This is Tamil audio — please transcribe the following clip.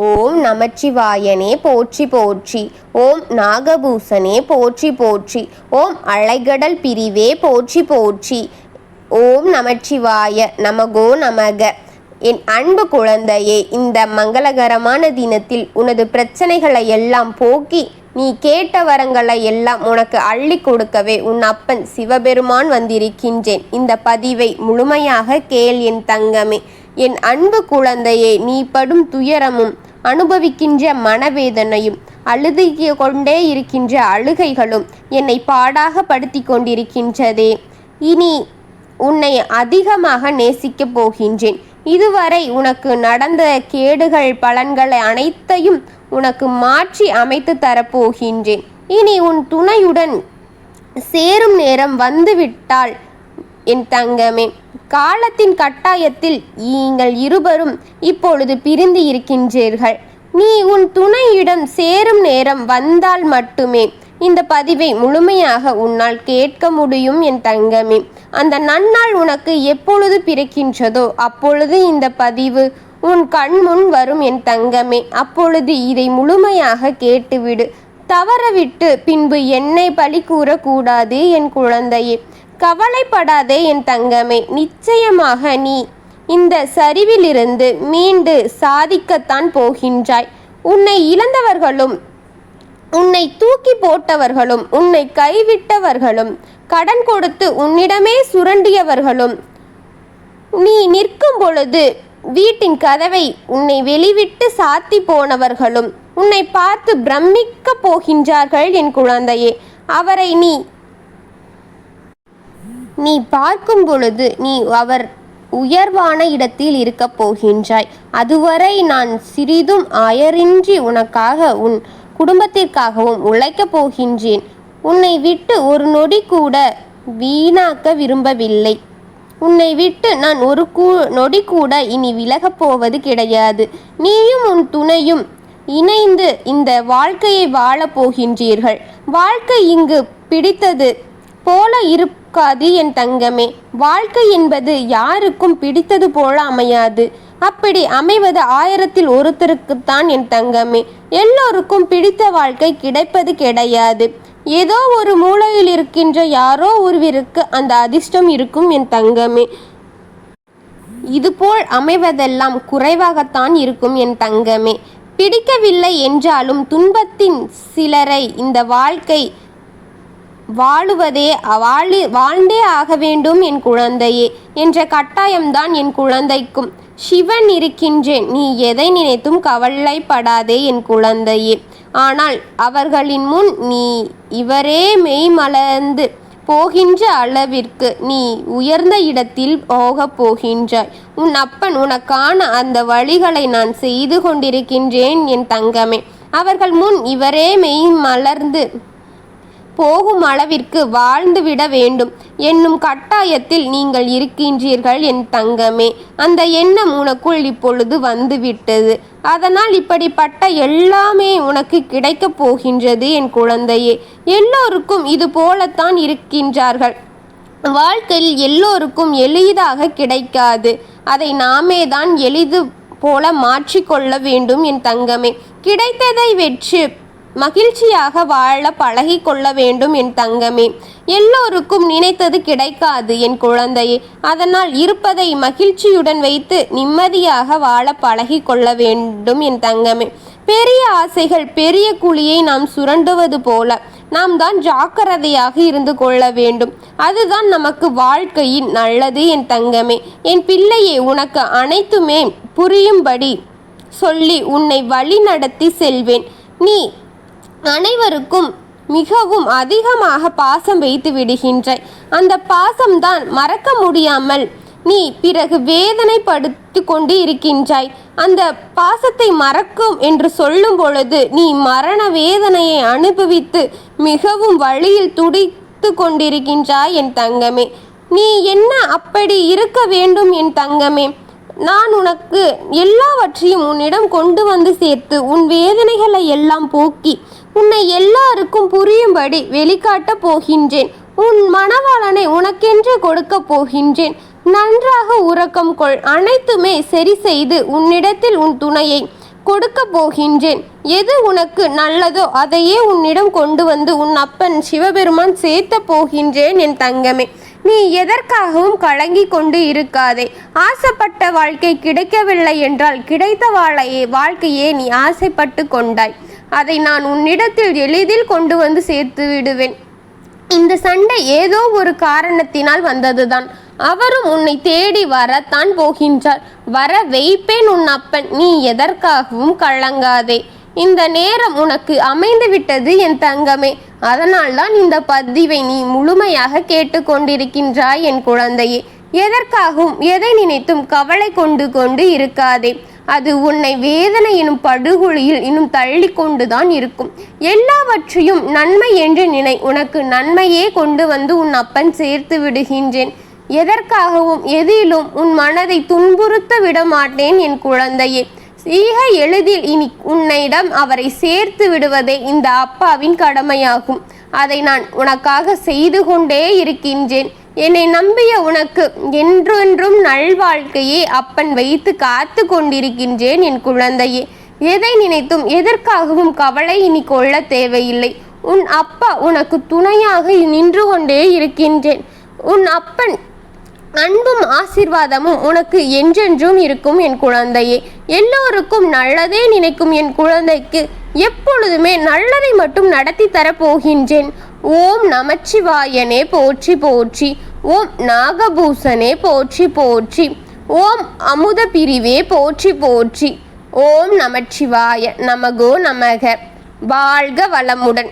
ஓம் நமச்சிவாயனே போற்றி போற்றி. ஓம் நாகபூசனே போற்றி போற்றி. ஓம் அலைகடல் பிரிவே போற்றி போற்றி. ஓம் நமச்சிவாய நமகோ நமக. என் அன்பு குழந்தையே, இந்த மங்களகரமான தினத்தில் உனது பிரச்சனைகளை எல்லாம் போக்கி நீ கேட்ட வரங்களை எல்லாம் உனக்கு அள்ளி கொடுக்கவே உன் அப்பன் சிவபெருமான் வந்திருக்கின்றேன். இந்த பதிவை முழுமையாக கேள் என் தங்கமே. என் அன்பு குழந்தையே, நீ படும் துயரமும் அனுபவிக்கின்ற மனவேதனையும் அழுது கொண்டே இருக்கின்ற அழுகைகளும் என்னை பாடாக படுத்தி கொண்டிருக்கின்றதே. இனி உன்னை அதிகமாக நேசிக்கப் போகின்றேன். இதுவரை உனக்கு நடந்த கேடுகள் பலன்களை அனைத்தையும் உனக்கு மாற்றி அமைத்து தரப்போகின்றேன். இனி உன் துணையுடன் சேரும் நேரம் வந்துவிட்டால் என் தங்கமே, காலத்தின் கட்டாயத்தில் நீங்கள் இருவரும் இப்பொழுது பிரிந்து இருக்கின்றீர்கள். நீ உன் துணையிடம் சேரும் நேரம் வந்தால் மட்டுமே இந்த பதிவை முழுமையாக உன்னால் கேட்க முடியும் என் தங்கமே. அந்த நன்னாள் உனக்கு எப்பொழுது பிறக்கின்றதோ அப்பொழுது இந்த பதிவு உன் கண் முன் வரும் என் தங்கமே. அப்பொழுது இதை முழுமையாக கேட்டுவிடு. தவறவிட்டு பின்பு என்னை பழி கூறக்கூடாது என் குழந்தையே. கவலைப்படாதே என் தங்கமே. நிச்சயமாக நீ இந்த சரிவிலிருந்து மீண்டு சாதிக்கத்தான் போகின்றாய். உன்னை இழந்தவர்களும் உன்னை தூக்கி போட்டவர்களும் உன்னை கைவிட்டவர்களும் கடன் கொடுத்து உன்னிடமே சுரண்டியவர்களும் நீ நிற்கும் பொழுது வீட்டின் கதவை உன்னை வெளிவிட்டு சாத்தி போனவர்களும் உன்னை பார்த்து பிரமிக்க போகின்றார்கள் என் குழந்தையே. அவரை நீ பார்க்கும் பொழுது நீ அவர் உயர்வான இடத்தில் இருக்க போகின்றாய். அதுவரை நான் சிறிதும் அயரின்றி உனக்காக உன் குடும்பத்திற்காகவும் உழைக்கப் போகின்றேன். உன்னை விட்டு ஒரு நொடி கூட வீணாக்க விரும்பவில்லை. உன்னை விட்டு நான் ஒரு நொடி கூட இனி விலகப் போவது கிடையாது. நீயும் உன் துணையும் இணைந்து இந்த வாழ்க்கையை வாழப் போகின்றீர்கள். வாழ்க்கை இங்கு பிடித்தது போல இருக்காது என் தங்கமே. வாழ்க்கை என்பது யாருக்கும் பிடித்தது போல அமையாது. அப்படி அமைவது 1000ல் ஒருத்தருக்குத்தான் என் தங்கமே. எல்லோருக்கும் பிடித்த வாழ்க்கை கிடைப்பது கிடையாது. ஏதோ ஒரு மூலையில் இருக்கின்ற யாரோ ஒருவருக்கு அந்த அதிர்ஷ்டம் இருக்கும் என் தங்கமே. இதுபோல் அமைவதெல்லாம் குறைவாகத்தான் இருக்கும் என் தங்கமே. பிடிக்கவில்லை என்றாலும் துன்பத்தின் சிலரை இந்த வாழ்க்கை வாழ்ந்தே ஆக வேண்டும் என் குழந்தையே என்ற கட்டாயம்தான் என் குழந்தைக்கும். சிவன் இருக்கின்றேன், நீ எதை நினைத்தும் கவலைப்படாதே என் குழந்தையே. ஆனால் அவர்களின் முன் நீ இவரே மெய்மலர்ந்து போகின்ற அளவிற்கு நீ உயர்ந்த இடத்தில் போகப் போகின்றாய். உன் அப்பன் உனக்கான அந்த வழிகளை நான் செய்து கொண்டிருக்கின்றேன் என் தங்கமே. அவர்கள் முன் இவரே மெய்மலர்ந்து போகும் அளவிற்கு வாழ்ந்துவிட வேண்டும் என்னும் கட்டாயத்தில் நீங்கள் இருக்கின்றீர்கள் என் தங்கமே. அந்த எண்ணம் உனக்குள் இப்பொழுது வந்துவிட்டது. அதனால் இப்படிப்பட்ட எல்லாமே உனக்கு கிடைக்கப் போகின்றது என் குழந்தையே. எல்லோருக்கும் இது போலத்தான் இருக்கின்றார்கள். வாழ்க்கையில் எல்லோருக்கும் எளிதாக கிடைக்காது. அதை நாமே தான் எளிது போல மாற்றிக்கொள்ள வேண்டும் என் தங்கமே. கிடைத்ததை வெற்றி மகிழ்ச்சியாக வாழ பழகி கொள்ள வேண்டும் என் தங்கமே. எல்லோருக்கும் நினைத்தது கிடைக்காது என் குழந்தையே. அதனால் இருப்பதை மகிழ்ச்சியுடன் வைத்து நிம்மதியாக வாழ பழகி கொள்ள வேண்டும் என் தங்கமே. பெரிய ஆசைகள் பெரிய குழியை நாம் சுரண்டுவது போல நாம் தான் ஜாக்கிரதையாக இருந்து கொள்ள வேண்டும். அதுதான் நமக்கு வாழ்க்கையின் நல்லது என் தங்கமே. என் பிள்ளையே, உனக்கு அனைத்துமே புரியும்படி சொல்லி உன்னை வழி நடத்தி செல்வேன். நீ அனைவருக்கும் மிகவும் அதிகமாக பாசம் வைத்து விடுகின்றாய். அந்த பாசம்தான் மறக்க முடியாமல் நீ பிறகு வேதனைப்படுத்தி கொண்டு இருக்கின்றாய். அந்த பாசத்தை மறக்கும் என்று சொல்லும் பொழுது நீ மரண வேதனையை அனுபவித்து மிகவும் வழியில் துடித்து கொண்டிருக்கின்றாய் என் தங்கமே. நீ என்ன அப்படி இருக்க வேண்டும் என் தங்கமே? நான் உனக்கு எல்லாவற்றையும் உன்னிடம் கொண்டு வந்து சேர்த்து உன் வேதனைகளை எல்லாம் போக்கி உன்னை எல்லாருக்கும் புரியும்படி வெளிக்காட்டப் போகின்றேன். உன் மணவாளனை உனக்கென்று கொடுக்க போகின்றேன். நன்றாக உறக்கம் கொள். அனைத்துமே சரி செய்து உன்னிடத்தில் உன் துணையை கொடுக்க போகின்றேன். எது உனக்கு நல்லதோ அதையே உன்னிடம் கொண்டு வந்து உன் அப்பன் சிவபெருமான் சேர்த்த போகின்றேன் என் தங்கமே. நீ எதற்காகவும் கலங்கி கொண்டு இருக்காதே. ஆசைப்பட்ட வாழ்க்கை கிடைக்கவில்லை என்றால் கிடைத்த வாழ்க்கையே நீ ஆசைப்பட்டு கொண்டாய். அதை நான் உன்னிடத்தில் எளிதில் கொண்டு வந்து சேர்த்து விடுவேன். இந்த சண்டை ஏதோ ஒரு காரணத்தினால் வந்ததுதான். அவரும் உன்னை தேடி வரத்தான் போகின்றார். வர வைப்பேன் உன் அப்பன். நீ எதற்காகவும் கலங்காதே. இந்த நேரம் உனக்கு அமைந்து விட்டது என் தங்கமே. அதனால்தான் இந்த பதிவை நீ முழுமையாக கேட்டுக்கொண்டிருக்கின்றாய் என் குழந்தையே. எதற்காகவும் எதை நினைத்தும் கவலை கொண்டு இருக்காதே. அது உன்னை வேதனை எனும் படுகொலியில் இன்னும் தள்ளி கொண்டுதான் இருக்கும். எல்லாவற்றையும் நன்மை என்று நினை. உனக்கு நன்மையே கொண்டு வந்து உன் அப்பன் சேர்த்து விடுகின்றேன். எதற்காகவும் எதிலும் உன் மனதை துன்புறுத்த விட மாட்டேன் என் குழந்தையே. மிக எளிதில் இனி உன்னிடம் அவரை சேர்த்து விடுவதே இந்த அப்பாவின் கடமையாகும். அதை நான் உனக்காக செய்து கொண்டே இருக்கின்றேன். என்னை நம்பிய உனக்கு என்றென்றும் நல்வாழ்க்கையே அப்பன் வைத்து காத்து கொண்டிருக்கின்றேன் என் குழந்தையே. எதை நினைத்தும் எதற்காகவும் கவலை இனி கொள்ள தேவையில்லை. உன் அப்பா உனக்கு துணையாக நின்று கொண்டே இருக்கின்றேன். உன் அப்பன் அன்பும் ஆசீர்வாதமும் உனக்கு என்றென்றும் இருக்கும் என் குழந்தையே. எல்லோருக்கும் நல்லதே நினைக்கும் என் குழந்தைக்கு எப்பொழுதுமே நல்லதை மட்டும் நடத்தி தரப்போகின்றேன். ஓம் நமச்சிவாயனே போற்றி போற்றி. ஓம் நாகபூசனே போற்றி போற்றி. ஓம் அமுத பிரிவே போற்றி போற்றி. ஓம் நமச்சிவாய நமகோ நமக. வாழ்க வளமுடன்.